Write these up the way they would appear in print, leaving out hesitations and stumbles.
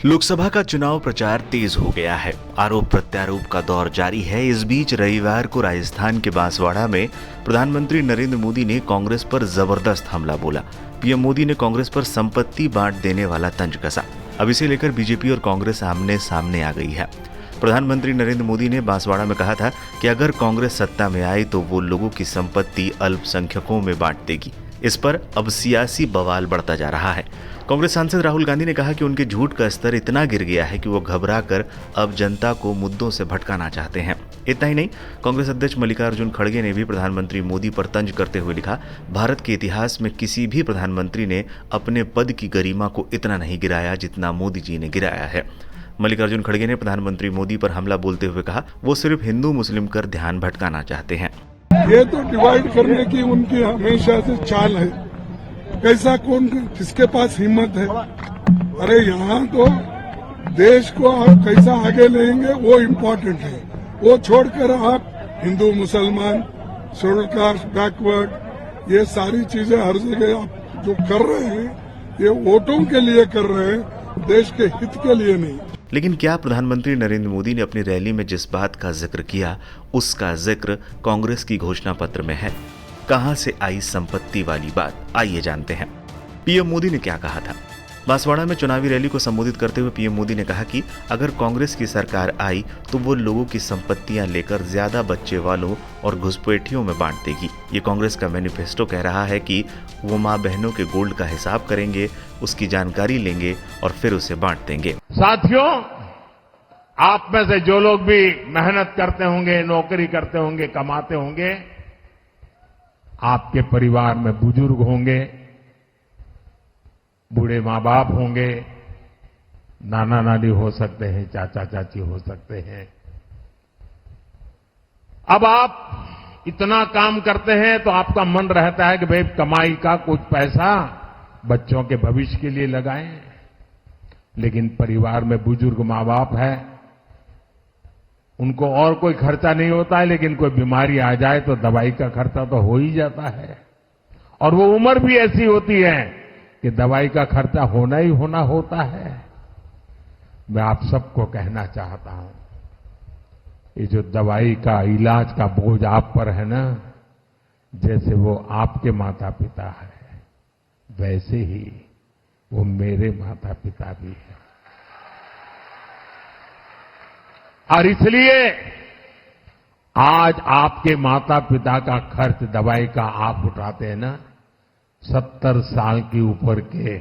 लोकसभा का चुनाव प्रचार तेज हो गया है। आरोप प्रत्यारोप का दौर जारी है। इस बीच रविवार को राजस्थान के बांसवाड़ा में प्रधानमंत्री नरेंद्र मोदी ने कांग्रेस पर जबरदस्त हमला बोला। पीएम मोदी ने कांग्रेस पर संपत्ति बांट देने वाला तंज कसा। अब इसे लेकर बीजेपी और कांग्रेस आमने सामने आ गई है। प्रधानमंत्री नरेंद्र मोदी ने बांसवाड़ा में कहा था कि अगर कांग्रेस सत्ता में आई तो वो लोगों की संपत्ति अल्पसंख्यकों में बांट देगी। इस पर अब सियासी बवाल बढ़ता जा रहा है। कांग्रेस सांसद राहुल गांधी ने कहा कि उनके झूठ का स्तर इतना गिर गया है कि वो घबरा कर अब जनता को मुद्दों से भटकाना चाहते हैं। इतना ही नहीं, कांग्रेस अध्यक्ष मल्लिकार्जुन खड़गे ने भी प्रधानमंत्री मोदी पर तंज करते हुए लिखा, भारत के इतिहास में किसी भी प्रधानमंत्री ने अपने पद की गरिमा को इतना नहीं गिराया जितना मोदी जी ने गिराया है। मल्लिकार्जुन खड़गे ने प्रधानमंत्री मोदी पर हमला बोलते हुए कहा, वो सिर्फ हिंदू मुस्लिम कर ध्यान भटकाना चाहते हैं। ये तो डिवाइड करने की उनकी हमेशा से चाल है। कैसा कौन किसके पास हिम्मत है? अरे यहाँ तो देश को आप कैसा आगे लेंगे वो इम्पोर्टेंट है। वो छोड़कर आप हिंदू मुसलमान, शेड्यूल कास्ट, बैकवर्ड, ये सारी चीजें हर जगह आप जो कर रहे हैं ये वोटों के लिए कर रहे हैं, देश के हित के लिए नहीं। लेकिन क्या प्रधानमंत्री नरेंद्र मोदी ने अपनी रैली में जिस बात का जिक्र किया उसका जिक्र कांग्रेस की घोषणा पत्र में है? कहां से आई संपत्ति वाली बात, आइए जानते हैं। पीएम मोदी ने क्या कहा था? बांसवाड़ा में चुनावी रैली को संबोधित करते हुए पीएम मोदी ने कहा कि अगर कांग्रेस की सरकार आई तो वो लोगों की संपत्तियां लेकर ज्यादा बच्चे वालों और घुसपैठियों में बांट देगी। ये कांग्रेस का मैनिफेस्टो कह रहा है कि वो माँ बहनों के गोल्ड का हिसाब करेंगे, उसकी जानकारी लेंगे और फिर उसे बांट देंगे। साथियों, आप में से जो लोग भी मेहनत करते होंगे, नौकरी करते होंगे, कमाते होंगे, आपके परिवार में बुजुर्ग होंगे, बूढ़े माँ बाप होंगे, नाना नानी हो सकते हैं, चाचा चाची हो सकते हैं। अब आप इतना काम करते हैं तो आपका मन रहता है कि भाई कमाई का कुछ पैसा बच्चों के भविष्य के लिए लगाएं। लेकिन परिवार में बुजुर्ग माँ बाप है, उनको और कोई खर्चा नहीं होता है, लेकिन कोई बीमारी आ जाए तो दवाई का खर्चा तो हो ही जाता है। और वो उम्र भी ऐसी होती है कि दवाई का खर्चा होना ही होना होता है। मैं आप सबको कहना चाहता हूं, ये जो दवाई का, इलाज का बोझ आप पर है ना, जैसे वो आपके माता पिता है, वैसे ही वो मेरे माता पिता भी है। और इसलिए आज आपके माता पिता का खर्च दवाई का आप उठाते हैं ना, 70 साल की ऊपर के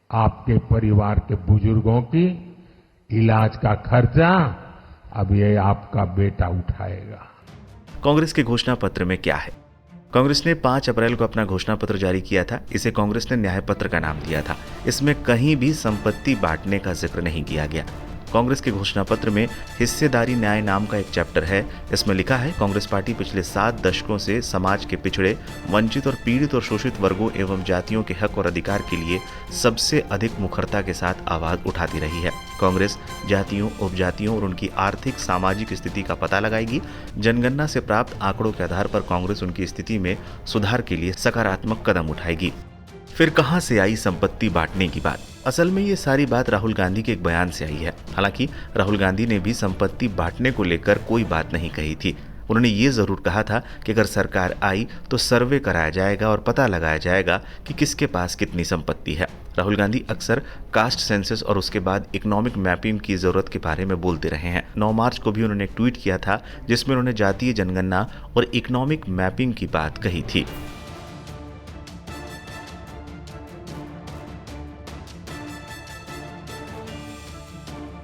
आपके परिवार के बुजुर्गों की इलाज का खर्चा अब ये आपका बेटा उठाएगा। कांग्रेस के घोषणा पत्र में क्या है? कांग्रेस ने 5 अप्रैल को अपना घोषणा पत्र जारी किया था। इसे कांग्रेस ने न्याय पत्र का नाम दिया था। इसमें कहीं भी संपत्ति बांटने का जिक्र नहीं किया गया। कांग्रेस के घोषणा पत्र में हिस्सेदारी न्याय नाम का एक चैप्टर है। इसमें लिखा है, कांग्रेस पार्टी पिछले 7 दशकों से समाज के पिछड़े, वंचित और पीड़ित और शोषित वर्गों एवं जातियों के हक और अधिकार के लिए सबसे अधिक मुखरता के साथ आवाज उठाती रही है। कांग्रेस जातियों, उपजातियों और उनकी आर्थिक सामाजिक स्थिति का पता लगाएगी। जनगणना से प्राप्त आंकड़ों के आधार पर कांग्रेस उनकी स्थिति में सुधार के लिए सकारात्मक कदम उठाएगी। फिर कहां से आई संपत्ति बांटने की बात? असल में ये सारी बात राहुल गांधी के एक बयान से आई है। हालांकि राहुल गांधी ने भी संपत्ति बांटने को लेकर कोई बात नहीं कही थी। उन्होंने ये जरूर कहा था कि अगर सरकार आई तो सर्वे कराया जाएगा और पता लगाया जाएगा कि किसके पास कितनी संपत्ति है। राहुल गांधी अक्सर कास्ट सेंसस और उसके बाद इकोनॉमिक मैपिंग की जरूरत के बारे में बोलते रहे हैं। 9 मार्च को भी उन्होंने एक ट्वीट किया था जिसमें उन्होंने जातीय जनगणना और इकोनॉमिक मैपिंग की बात कही थी।